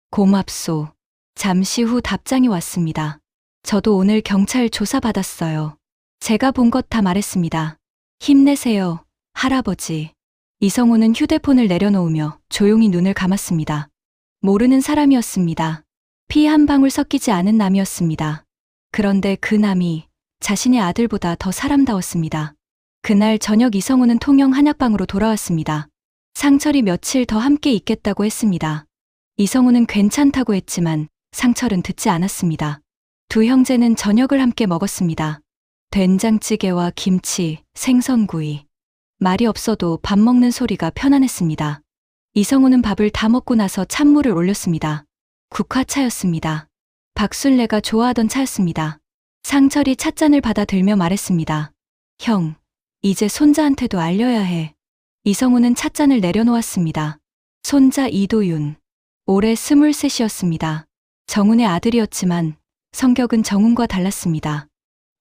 B: 고맙소. 잠시 후 답장이 왔습니다. 저도 오늘 경찰 조사 받았어요. 제가 본 것 다 말했습니다. 힘내세요, 할아버지. 이성우는 휴대폰을 내려놓으며 조용히 눈을 감았습니다. 모르는 사람이었습니다. 피 한 방울 섞이지 않은 남이었습니다. 그런데 그 남이 자신의 아들보다 더 사람다웠습니다. 그날 저녁 이성우는 통영 한약방으로 돌아왔습니다. 상철이 며칠 더 함께 있겠다고 했습니다. 이성우는 괜찮다고 했지만 상철은 듣지 않았습니다. 두 형제는 저녁을 함께 먹었습니다. 된장찌개와 김치, 생선구이. 말이 없어도 밥 먹는 소리가 편안했습니다. 이성우는 밥을 다 먹고 나서 찬물을 올렸습니다. 국화차였습니다. 박순례가 좋아하던 차였습니다. 상철이 찻잔을 받아 들며 말했습니다. 형, 이제 손자한테도 알려야 해. 이성우는 찻잔을 내려놓았습니다. 손자 이도윤. 올해 23이었습니다. 정훈의 아들이었지만 성격은 정훈과 달랐습니다.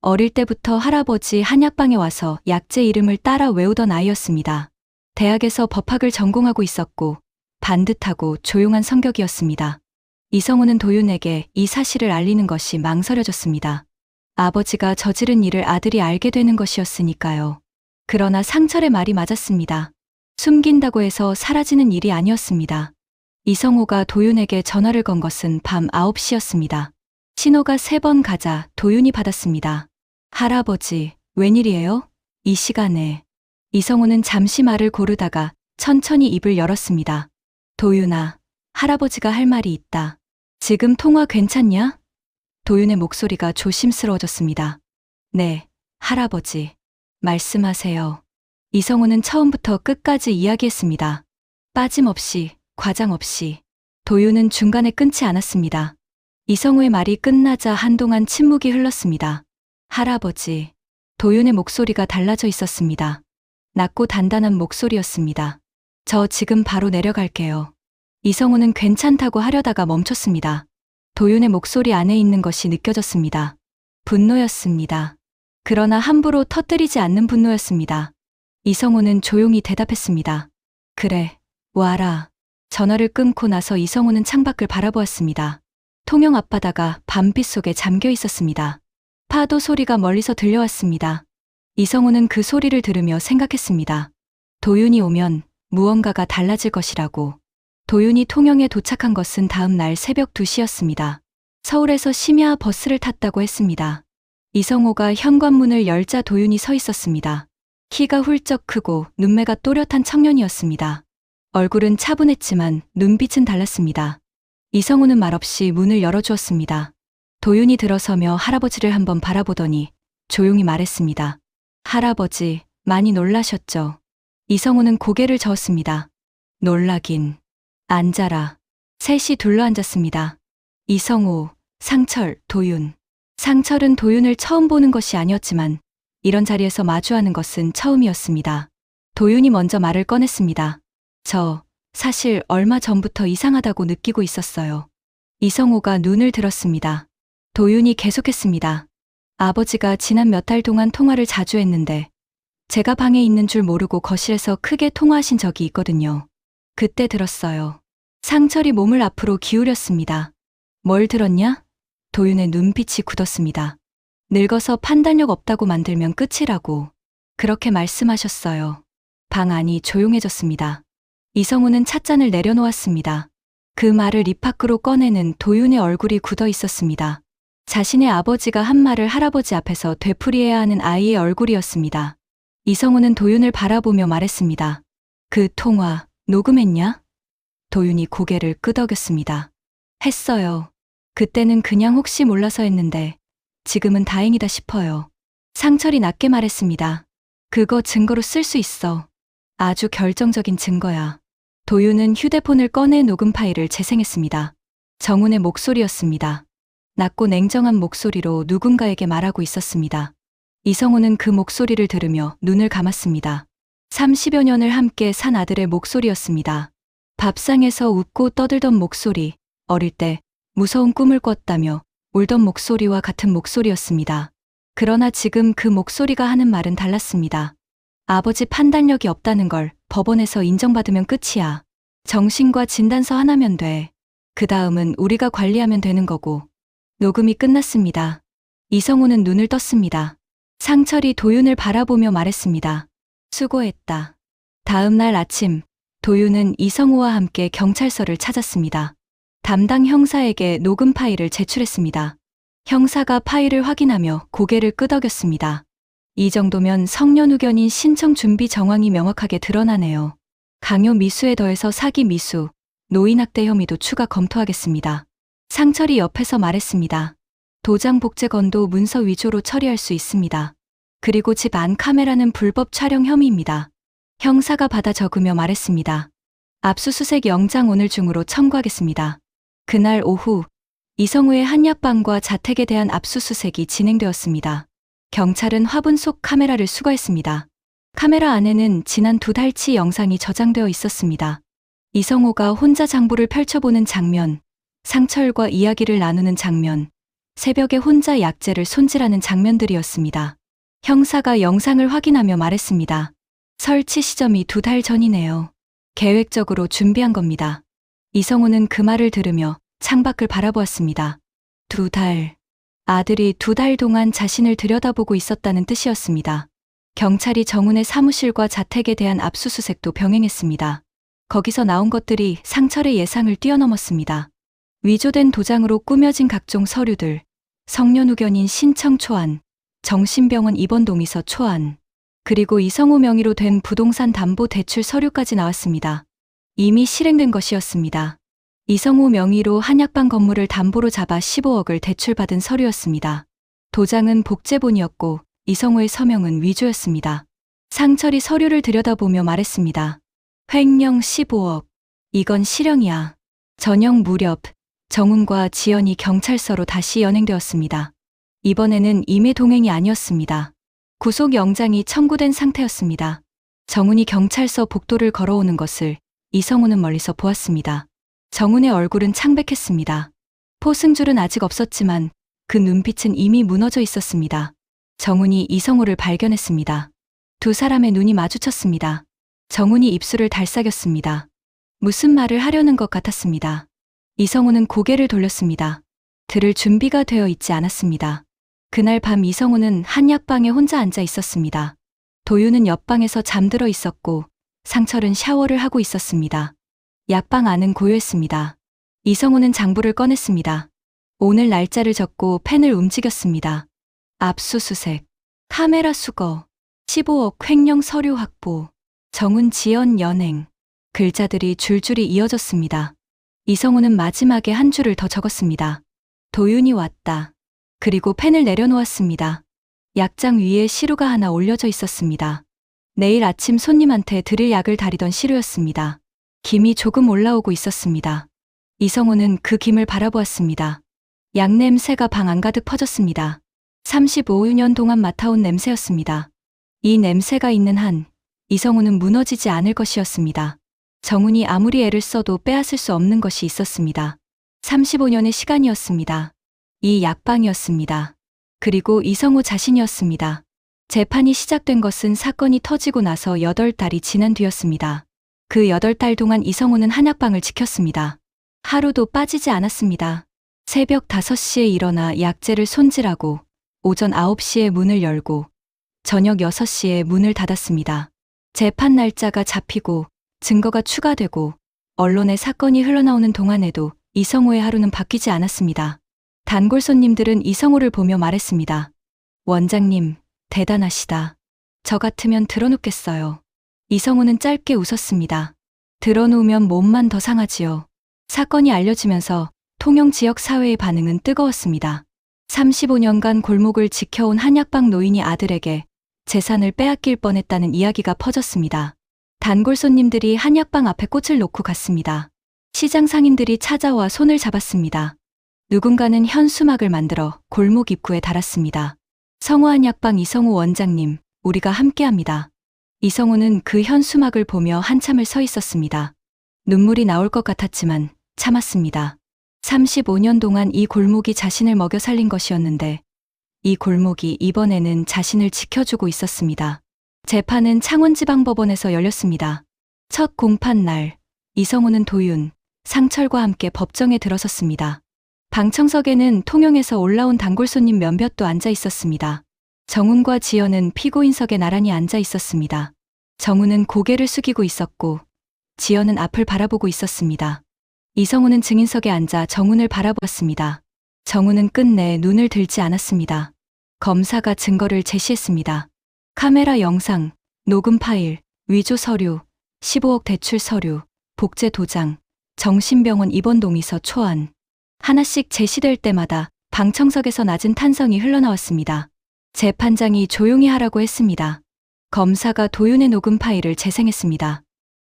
B: 어릴 때부터 할아버지 한약방에 와서 약재 이름을 따라 외우던 아이였습니다. 대학에서 법학을 전공하고 있었고 반듯하고 조용한 성격이었습니다. 이성우는 도윤에게 이 사실을 알리는 것이 망설여졌습니다. 아버지가 저지른 일을 아들이 알게 되는 것이었으니까요. 그러나 상철의 말이 맞았습니다. 숨긴다고 해서 사라지는 일이 아니었습니다. 이성우가 도윤에게 전화를 건 것은 밤 9시였습니다. 신호가 3번 가자 도윤이 받았습니다. 할아버지, 웬일이에요? 이 시간에. 이성우는 잠시 말을 고르다가 천천히 입을 열었습니다. 도윤아, 할아버지가 할 말이 있다. 지금 통화 괜찮냐? 도윤의 목소리가 조심스러워졌습니다. 네, 할아버지. 말씀하세요. 이성우는 처음부터 끝까지 이야기했습니다. 빠짐없이, 과장 없이. 도윤은 중간에 끊지 않았습니다. 이성우의 말이 끝나자 한동안 침묵이 흘렀습니다. 할아버지. 도윤의 목소리가 달라져 있었습니다. 낮고 단단한 목소리였습니다. 저 지금 바로 내려갈게요. 이성우는 괜찮다고 하려다가 멈췄습니다. 도윤의 목소리 안에 있는 것이 느껴졌습니다. 분노였습니다. 그러나 함부로 터뜨리지 않는 분노였습니다. 이성우는 조용히 대답했습니다. 그래, 와라. 전화를 끊고 나서 이성우는 창밖을 바라보았습니다. 통영 앞바다가 밤빛 속에 잠겨 있었습니다. 파도 소리가 멀리서 들려왔습니다. 이성우는 그 소리를 들으며 생각했습니다. 도윤이 오면 무언가가 달라질 것이라고. 도윤이 통영에 도착한 것은 다음 날 새벽 2시였습니다. 서울에서 심야 버스를 탔다고 했습니다. 이성우가 현관문을 열자 도윤이 서 있었습니다. 키가 훌쩍 크고 눈매가 또렷한 청년이었습니다. 얼굴은 차분했지만 눈빛은 달랐습니다. 이성우는 말없이 문을 열어주었습니다. 도윤이 들어서며 할아버지를 한번 바라보더니 조용히 말했습니다. 할아버지, 많이 놀라셨죠? 이성우는 고개를 저었습니다. 놀라긴. 앉아라. 셋이 둘러앉았습니다. 이성우, 상철, 도윤. 상철은 도윤을 처음 보는 것이 아니었지만 이런 자리에서 마주하는 것은 처음이었습니다. 도윤이 먼저 말을 꺼냈습니다. 저 사실 얼마 전부터 이상하다고 느끼고 있었어요. 이성우가 눈을 들었습니다. 도윤이 계속했습니다. 아버지가 지난 몇 달 동안 통화를 자주 했는데 제가 방에 있는 줄 모르고 거실에서 크게 통화하신 적이 있거든요. 그때 들었어요. 상철이 몸을 앞으로 기울였습니다. 뭘 들었냐? 도윤의 눈빛이 굳었습니다. 늙어서 판단력 없다고 만들면 끝이라고. 그렇게 말씀하셨어요. 방 안이 조용해졌습니다. 이성우는 찻잔을 내려놓았습니다. 그 말을 입 밖으로 꺼내는 도윤의 얼굴이 굳어 있었습니다. 자신의 아버지가 한 말을 할아버지 앞에서 되풀이해야 하는 아이의 얼굴이었습니다. 이성우는 도윤을 바라보며 말했습니다. 그 통화 녹음했냐? 도윤이 고개를 끄덕였습니다. 했어요. 그때는 그냥 혹시 몰라서 했는데 지금은 다행이다 싶어요. 상철이 낮게 말했습니다. 그거 증거로 쓸 수 있어. 아주 결정적인 증거야. 도윤은 휴대폰을 꺼내 녹음 파일을 재생했습니다. 정훈의 목소리였습니다. 낮고 냉정한 목소리로 누군가에게 말하고 있었습니다. 이성우는 그 목소리를 들으며 눈을 감았습니다. 30여 년을 함께 산 아들의 목소리였습니다. 밥상에서 웃고 떠들던 목소리, 어릴 때 무서운 꿈을 꿨다며 울던 목소리와 같은 목소리였습니다. 그러나 지금 그 목소리가 하는 말은 달랐습니다. 아버지 판단력이 없다는 걸 법원에서 인정받으면 끝이야. 정신과 진단서 하나면 돼. 그 다음은 우리가 관리하면 되는 거고. 녹음이 끝났습니다. 이성우는 눈을 떴습니다. 상철이 도윤을 바라보며 말했습니다. 수고했다. 다음 날 아침, 도윤은 이성우와 함께 경찰서를 찾았습니다. 담당 형사에게 녹음 파일을 제출했습니다. 형사가 파일을 확인하며 고개를 끄덕였습니다. 이 정도면 성년후견인 신청 준비 정황이 명확하게 드러나네요. 강요 미수에 더해서 사기 미수, 노인학대 혐의도 추가 검토하겠습니다. 상철이 옆에서 말했습니다. 도장 복제건도 문서 위조로 처리할 수 있습니다. 그리고 집 안 카메라는 불법 촬영 혐의입니다. 형사가 받아 적으며 말했습니다. 압수수색 영장 오늘 중으로 청구하겠습니다. 그날 오후 이성우의 한약방과 자택에 대한 압수수색이 진행되었습니다. 경찰은 화분 속 카메라를 수거했습니다. 카메라 안에는 지난 2달치 영상이 저장되어 있었습니다. 이성우가 혼자 장부를 펼쳐보는 장면, 상철과 이야기를 나누는 장면, 새벽에 혼자 약재를 손질하는 장면들이었습니다. 형사가 영상을 확인하며 말했습니다. 설치 시점이 2달 전이네요. 계획적으로 준비한 겁니다. 이성우는 그 말을 들으며 창밖을 바라보았습니다. 2달. 아들이 2달 동안 자신을 들여다보고 있었다는 뜻이었습니다. 경찰이 정훈의 사무실과 자택에 대한 압수수색도 병행했습니다. 거기서 나온 것들이 상철의 예상을 뛰어넘었습니다. 위조된 도장으로 꾸며진 각종 서류들, 성년후견인 신청 초안, 정신병원 입원 동의서 초안, 그리고 이성우 명의로 된 부동산 담보 대출 서류까지 나왔습니다. 이미 실행된 것이었습니다. 이성우 명의로 한약방 건물을 담보로 잡아 15억을 대출받은 서류였습니다. 도장은 복제본이었고 이성우의 서명은 위조였습니다. 상철이 서류를 들여다보며 말했습니다. 횡령 15억. 이건 실형이야. 저녁 무렵 정훈과 지연이 경찰서로 다시 연행되었습니다. 이번에는 임의 동행이 아니었습니다. 구속영장이 청구된 상태였습니다. 정훈이 경찰서 복도를 걸어오는 것을 이성우는 멀리서 보았습니다. 정훈의 얼굴은 창백했습니다. 포승줄은 아직 없었지만 그 눈빛은 이미 무너져 있었습니다. 정훈이 이성우를 발견했습니다. 두 사람의 눈이 마주쳤습니다. 정훈이 입술을 달싹였습니다. 무슨 말을 하려는 것 같았습니다. 이성우는 고개를 돌렸습니다. 들을 준비가 되어 있지 않았습니다. 그날 밤 이성우는 한약방에 혼자 앉아 있었습니다. 도윤은 옆방에서 잠들어 있었고 상철은 샤워를 하고 있었습니다. 약방 안은 고요했습니다. 이성우는 장부를 꺼냈습니다. 오늘 날짜를 적고 펜을 움직였습니다. 압수수색, 카메라 수거, 15억 횡령 서류 확보, 정훈 지연 연행. 글자들이 줄줄이 이어졌습니다. 이성우는 마지막에 한 줄을 더 적었습니다. 도윤이 왔다. 그리고 펜을 내려놓았습니다. 약장 위에 시루가 하나 올려져 있었습니다. 내일 아침 손님한테 드릴 약을 다리던 시루였습니다. 김이 조금 올라오고 있었습니다. 이성우는 그 김을 바라보았습니다. 약 냄새가 방 안가득 퍼졌습니다. 35년 동안 맡아온 냄새였습니다. 이 냄새가 있는 한 이성우는 무너지지 않을 것이었습니다. 정훈이 아무리 애를 써도 빼앗을 수 없는 것이 있었습니다. 35년의 시간이었습니다. 이 약방이었습니다. 그리고 이성우 자신이었습니다. 재판이 시작된 것은 사건이 터지고 나서 8달이 지난 뒤였습니다. 그 8달 동안 이성우는 한약방을 지켰습니다. 하루도 빠지지 않았습니다. 새벽 5시에 일어나 약재를 손질하고 오전 9시에 문을 열고 저녁 6시에 문을 닫았습니다. 재판 날짜가 잡히고 증거가 추가되고 언론에 사건이 흘러나오는 동안에도 이성우의 하루는 바뀌지 않았습니다. 단골 손님들은 이성우를 보며 말했습니다. 원장님, 대단하시다. 저 같으면 들어눕겠어요. 이성우는 짧게 웃었습니다. 들어누우면 몸만 더 상하지요. 사건이 알려지면서 통영 지역 사회의 반응은 뜨거웠습니다. 35년간 골목을 지켜온 한약방 노인이 아들에게 재산을 빼앗길 뻔했다는 이야기가 퍼졌습니다. 단골 손님들이 한약방 앞에 꽃을 놓고 갔습니다. 시장 상인들이 찾아와 손을 잡았습니다. 누군가는 현수막을 만들어 골목 입구에 달았습니다. 성우한약방 이성우 원장님, 우리가 함께합니다. 이성우는 그 현수막을 보며 한참을 서 있었습니다. 눈물이 나올 것 같았지만 참았습니다. 35년 동안 이 골목이 자신을 먹여 살린 것이었는데 이 골목이 이번에는 자신을 지켜주고 있었습니다. 재판은 창원지방법원에서 열렸습니다. 첫 공판 날, 이성우는 도윤, 상철과 함께 법정에 들어섰습니다. 방청석에는 통영에서 올라온 단골 손님 몇몇도 앉아 있었습니다. 정훈과 지연은 피고인석에 나란히 앉아 있었습니다. 정훈은 고개를 숙이고 있었고 지연은 앞을 바라보고 있었습니다. 이성우는 증인석에 앉아 정훈을 바라보았습니다. 정훈은 끝내 눈을 들지 않았습니다. 검사가 증거를 제시했습니다. 카메라 영상, 녹음 파일, 위조 서류, 15억 대출 서류, 복제 도장, 정신병원 입원 동의서 초안. 하나씩 제시될 때마다 방청석에서 낮은 탄성이 흘러나왔습니다. 재판장이 조용히 하라고 했습니다. 검사가 도윤의 녹음 파일을 재생했습니다.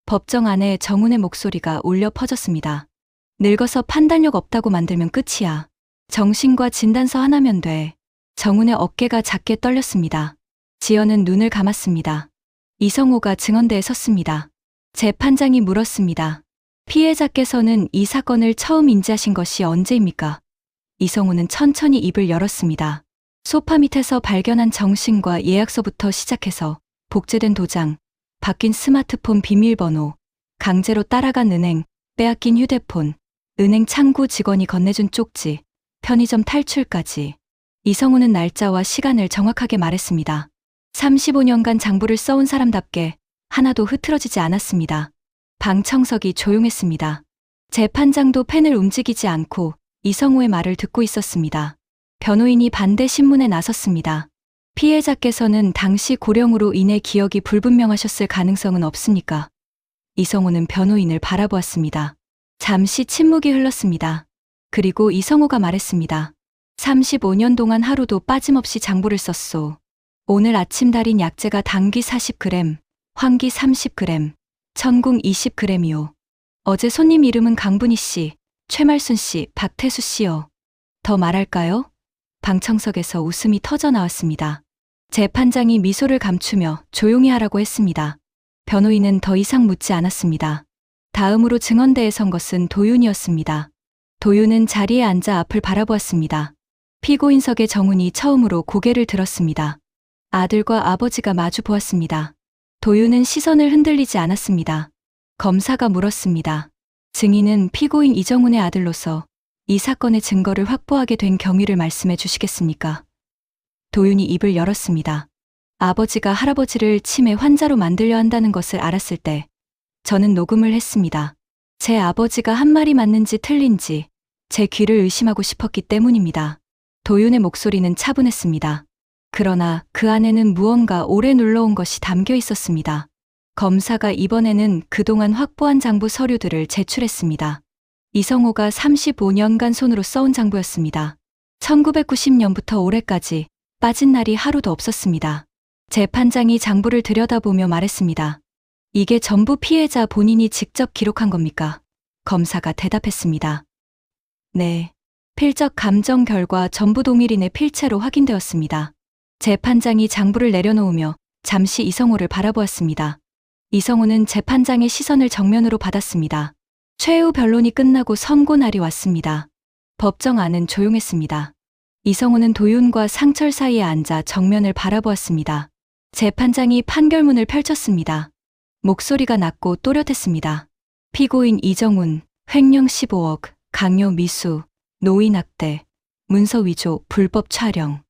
B: 법정 안에 정훈의 목소리가 울려 퍼졌습니다. 늙어서 판단력 없다고 만들면 끝이야. 정신과 진단서 하나면 돼. 정훈의 어깨가 작게 떨렸습니다. 지연은 눈을 감았습니다. 이성우가 증언대에 섰습니다. 재판장이 물었습니다. 피해자께서는 이 사건을 처음 인지하신 것이 언제입니까? 이성우는 천천히 입을 열었습니다. 소파 밑에서 발견한 정신과 예약서부터 시작해서 복제된 도장, 바뀐 스마트폰 비밀번호, 강제로 따라간 은행, 빼앗긴 휴대폰, 은행 창구 직원이 건네준 쪽지, 편의점 탈출까지. 이성우는 날짜와 시간을 정확하게 말했습니다. 35년간 장부를 써온 사람답게 하나도 흐트러지지 않았습니다. 방청석이 조용했습니다. 재판장도 펜을 움직이지 않고 이성우의 말을 듣고 있었습니다. 변호인이 반대 신문에 나섰습니다. 피해자께서는 당시 고령으로 인해 기억이 불분명하셨을 가능성은 없습니까? 이성우는 변호인을 바라보았습니다. 잠시 침묵이 흘렀습니다. 그리고 이성우가 말했습니다. 35년 동안 하루도 빠짐없이 장부를 썼소. 오늘 아침 달인 약재가 당귀 40g, 황기 30g, 천궁 20g이요. 어제 손님 이름은 강분희 씨, 최말순 씨, 박태수 씨요. 더 말할까요? 방청석에서 웃음이 터져 나왔습니다. 재판장이 미소를 감추며 조용히 하라고 했습니다. 변호인은 더 이상 묻지 않았습니다. 다음으로 증언대에 선 것은 도윤이었습니다. 도윤은 자리에 앉아 앞을 바라보았습니다. 피고인석의 정훈이 처음으로 고개를 들었습니다. 아들과 아버지가 마주 보았습니다. 도윤은 시선을 흔들리지 않았습니다. 검사가 물었습니다. 증인은 피고인 이정훈의 아들로서 이 사건의 증거를 확보하게 된 경위를 말씀해 주시겠습니까? 도윤이 입을 열었습니다. 아버지가 할아버지를 치매 환자로 만들려 한다는 것을 알았을 때 저는 녹음을 했습니다. 제 아버지가 한 말이 맞는지 틀린지 제 귀를 의심하고 싶었기 때문입니다. 도윤의 목소리는 차분했습니다. 그러나 그 안에는 무언가 오래 눌러온 것이 담겨 있었습니다. 검사가 이번에는 그동안 확보한 장부 서류들을 제출했습니다. 이성호가 35년간 손으로 써온 장부였습니다. 1990년부터 올해까지 빠진 날이 하루도 없었습니다. 재판장이 장부를 들여다보며 말했습니다. 이게 전부 피해자 본인이 직접 기록한 겁니까? 검사가 대답했습니다. 네. 필적 감정 결과 전부 동일인의 필체로 확인되었습니다. 재판장이 장부를 내려놓으며 잠시 이성호를 바라보았습니다. 이성호는 재판장의 시선을 정면으로 받았습니다. 최후 변론이 끝나고 선고날이 왔습니다. 법정 안은 조용했습니다. 이성호는 도윤과 상철 사이에 앉아 정면을 바라보았습니다. 재판장이 판결문을 펼쳤습니다. 목소리가 낮고 또렷했습니다. 피고인 이정훈, 횡령 15억, 강요 미수, 노인학대, 문서 위조, 불법 촬영,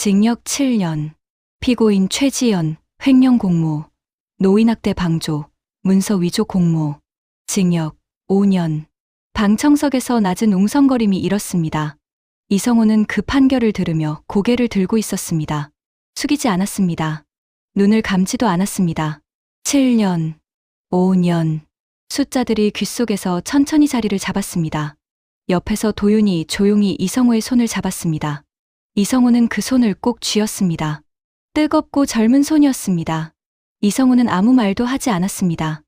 B: 징역 7년. 피고인 최지연, 횡령 공모, 노인학대 방조, 문서 위조 공모, 징역 5년. 방청석에서 낮은 웅성거림이 일었습니다. 이성호는 그 판결을 들으며 고개를 들고 있었습니다. 숙이지 않았습니다. 눈을 감지도 않았습니다. 7년, 5년. 숫자들이 귓속에서 천천히 자리를 잡았습니다. 옆에서 도윤이 조용히 이성호의 손을 잡았습니다. 이성호는 그 손을 꼭 쥐었습니다. 뜨겁고 젊은 손이었습니다. 이성호는 아무 말도 하지 않았습니다.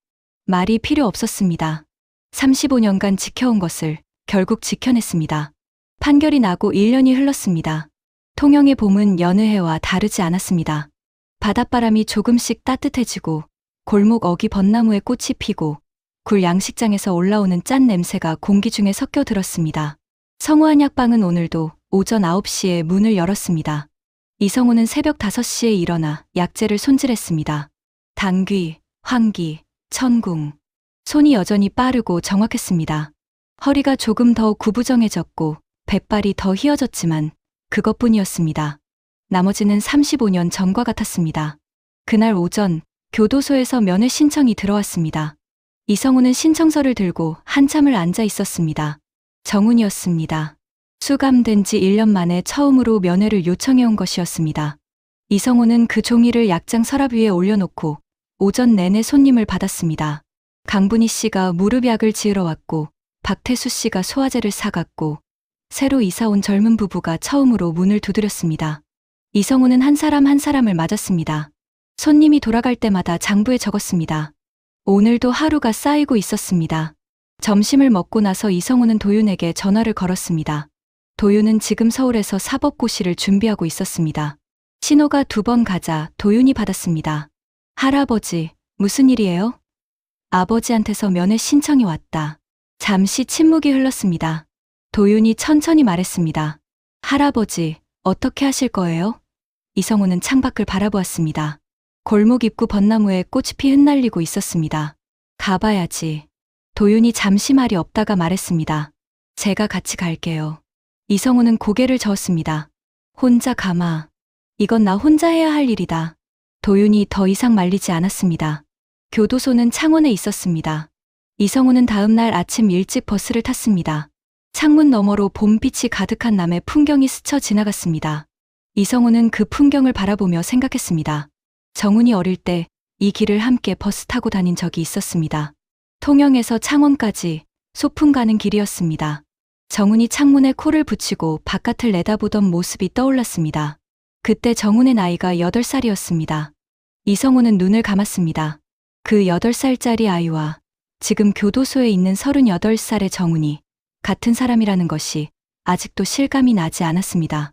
B: 말이 필요 없었습니다. 35년간 지켜온 것을 결국 지켜냈습니다. 판결이 나고 1년이 흘렀습니다. 통영의 봄은 여느 해와 다르지 않았습니다. 바닷바람이 조금씩 따뜻해지고 골목 어기 벚나무에 꽃이 피고 굴 양식장에서 올라오는 짠 냄새가 공기 중에 섞여 들었습니다. 성우한 약방은 오늘도 오전 9시에 문을 열었습니다. 이성호는 새벽 5시에 일어나 약재를 손질했습니다. 당귀, 황기, 천궁. 손이 여전히 빠르고 정확했습니다. 허리가 조금 더 구부정해졌고 백발이 더 휘어졌지만 그것뿐이었습니다. 나머지는 35년 전과 같았습니다. 그날 오전 교도소에서 면회 신청이 들어왔습니다. 이성우는 신청서를 들고 한참을 앉아 있었습니다. 정훈이었습니다. 수감된 지 1년 만에 처음으로 면회를 요청해온 것이었습니다. 이성우는 그 종이를 약장 서랍 위에 올려놓고 오전 내내 손님을 받았습니다. 강분희 씨가 무릎약을 지으러 왔고 박태수 씨가 소화제를 사갔고 새로 이사온 젊은 부부가 처음으로 문을 두드렸습니다. 이성우는 한 사람 한 사람을 맞았습니다. 손님이 돌아갈 때마다 장부에 적었습니다. 오늘도 하루가 쌓이고 있었습니다. 점심을 먹고 나서 이성우는 도윤에게 전화를 걸었습니다. 도윤은 지금 서울에서 사법고시를 준비하고 있었습니다. 신호가 2번 가자 도윤이 받았습니다. 할아버지, 무슨 일이에요? 아버지한테서 면회 신청이 왔다. 잠시 침묵이 흘렀습니다. 도윤이 천천히 말했습니다. 할아버지, 어떻게 하실 거예요? 이성우는 창밖을 바라보았습니다. 골목 입구 벚나무에 꽃이 흩날리고 있었습니다. 가봐야지. 도윤이 잠시 말이 없다가 말했습니다. 제가 같이 갈게요. 이성우는 고개를 저었습니다. 혼자 가마. 이건 나 혼자 해야 할 일이다. 도윤이 더 이상 말리지 않았습니다. 교도소는 창원에 있었습니다. 이성우는 다음 날 아침 일찍 버스를 탔습니다. 창문 너머로 봄빛이 가득한 남의 풍경이 스쳐 지나갔습니다. 이성우는 그 풍경을 바라보며 생각했습니다. 정훈이 어릴 때 이 길을 함께 버스 타고 다닌 적이 있었습니다. 통영에서 창원까지 소풍 가는 길이었습니다. 정훈이 창문에 코를 붙이고 바깥을 내다보던 모습이 떠올랐습니다. 그때 정훈의 나이가 8살이었습니다. 이성호는 눈을 감았습니다. 그 8살짜리 아이와 지금 교도소에 있는 38살의 정훈이 같은 사람이라는 것이 아직도 실감이 나지 않았습니다.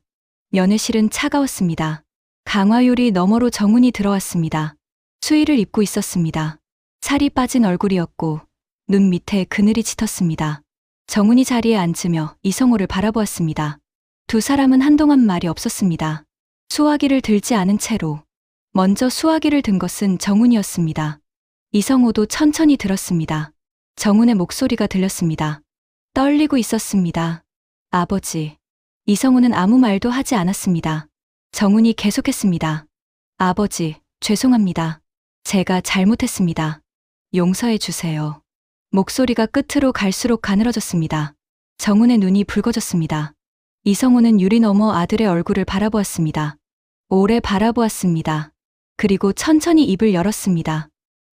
B: 면회실은 차가웠습니다. 강화요리 너머로 정훈이 들어왔습니다. 수의를 입고 있었습니다. 살이 빠진 얼굴이었고 눈 밑에 그늘이 짙었습니다. 정훈이 자리에 앉으며 이성호를 바라보았습니다. 두 사람은 한동안 말이 없었습니다. 수화기를 들지 않은 채로 먼저 수화기를 든 것은 정훈이었습니다. 이성호도 천천히 들었습니다. 정훈의 목소리가 들렸습니다. 떨리고 있었습니다. 아버지. 이성호는 아무 말도 하지 않았습니다. 정훈이 계속했습니다. 아버지, 죄송합니다. 제가 잘못했습니다. 용서해 주세요. 목소리가 끝으로 갈수록 가늘어졌습니다. 정훈의 눈이 붉어졌습니다. 이성호는 유리 너머 아들의 얼굴을 바라보았습니다. 오래 바라보았습니다. 그리고 천천히 입을 열었습니다.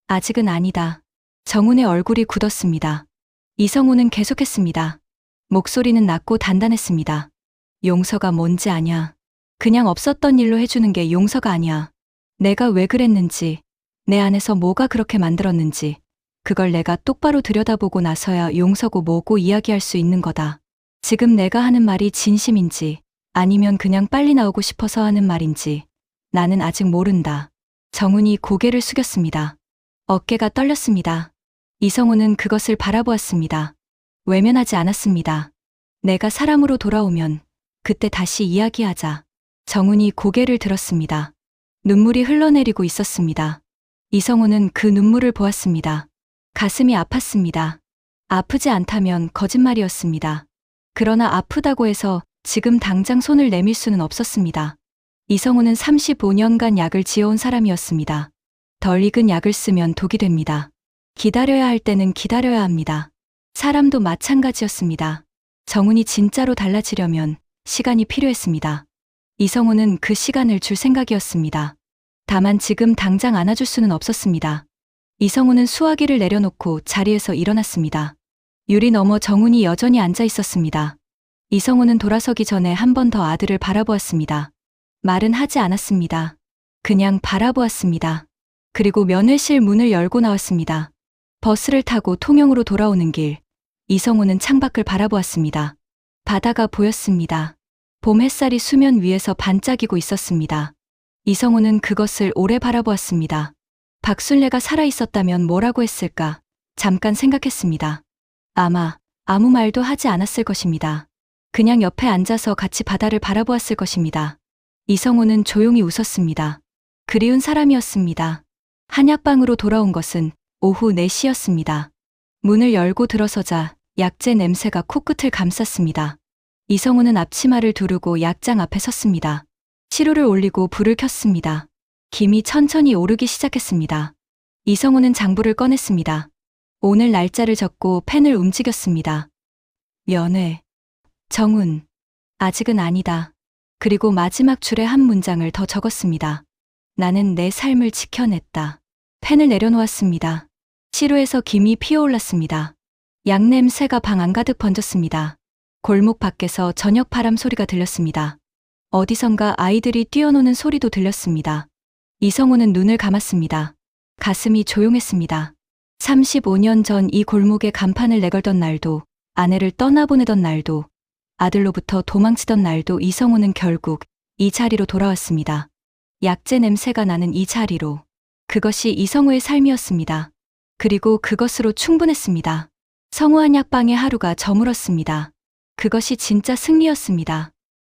B: 아직은 아니다. 정훈의 얼굴이 굳었습니다. 이성호는 계속했습니다. 목소리는 낮고 단단했습니다. 용서가 뭔지 아냐. 그냥 없었던 일로 해주는 게 용서가 아니야. 내가 왜 그랬는지, 내 안에서 뭐가 그렇게 만들었는지, 그걸 내가 똑바로 들여다보고 나서야 용서고 뭐고 이야기할 수 있는 거다. 지금 내가 하는 말이 진심인지, 아니면 그냥 빨리 나오고 싶어서 하는 말인지, 나는 아직 모른다. 정훈이 고개를 숙였습니다. 어깨가 떨렸습니다. 이성호는 그것을 바라보았습니다. 외면하지 않았습니다. 내가 사람으로 돌아오면 그때 다시 이야기하자. 정훈이 고개를 들었습니다. 눈물이 흘러내리고 있었습니다. 이성호는 그 눈물을 보았습니다. 가슴이 아팠습니다. 아프지 않다면 거짓말이었습니다. 그러나 아프다고 해서 지금 당장 손을 내밀 수는 없었습니다. 이성호는 35년간 약을 지어온 사람이었습니다. 덜 익은 약을 쓰면 독이 됩니다. 기다려야 할 때는 기다려야 합니다. 사람도 마찬가지였습니다. 정훈이 진짜로 달라지려면 시간이 필요했습니다. 이성호는 그 시간을 줄 생각이었습니다. 다만 지금 당장 안아줄 수는 없었습니다. 이성호는 수화기를 내려놓고 자리에서 일어났습니다. 유리 너머 정훈이 여전히 앉아 있었습니다. 이성호는 돌아서기 전에 한 번 더 아들을 바라보았습니다. 말은 하지 않았습니다. 그냥 바라보았습니다. 그리고 면회실 문을 열고 나왔습니다. 버스를 타고 통영으로 돌아오는 길, 이성호는 창밖을 바라보았습니다. 바다가 보였습니다. 봄 햇살이 수면 위에서 반짝이고 있었습니다. 이성호는 그것을 오래 바라보았습니다. 박순례가 살아있었다면 뭐라고 했을까? 잠깐 생각했습니다. 아마 아무 말도 하지 않았을 것입니다. 그냥 옆에 앉아서 같이 바다를 바라보았을 것입니다. 이성호는 조용히 웃었습니다. 그리운 사람이었습니다. 한약방으로 돌아온 것은 오후 4시였습니다. 문을 열고 들어서자 약재 냄새가 코끝을 감쌌습니다. 이성호는 앞치마를 두르고 약장 앞에 섰습니다. 시루를 올리고 불을 켰습니다. 김이 천천히 오르기 시작했습니다. 이성호는 장부를 꺼냈습니다. 오늘 날짜를 적고 펜을 움직였습니다. 면회. 정훈. 아직은 아니다. 그리고 마지막 줄에 한 문장을 더 적었습니다. 나는 내 삶을 지켜냈다. 펜을 내려놓았습니다. 시루에서 김이 피어올랐습니다. 약 냄새가 방 안가득 번졌습니다. 골목 밖에서 저녁 바람 소리가 들렸습니다. 어디선가 아이들이 뛰어노는 소리도 들렸습니다. 이성호는 눈을 감았습니다. 가슴이 조용했습니다. 35년 전 이 골목에 간판을 내걸던 날도, 아내를 떠나보내던 날도, 아들로부터 도망치던 날도 이성호는 결국 이 자리로 돌아왔습니다. 약재 냄새가 나는 이 자리로. 그것이 이성호의 삶이었습니다. 그리고 그것으로 충분했습니다. 성우한 약방의 하루가 저물었습니다. 그것이 진짜 승리였습니다.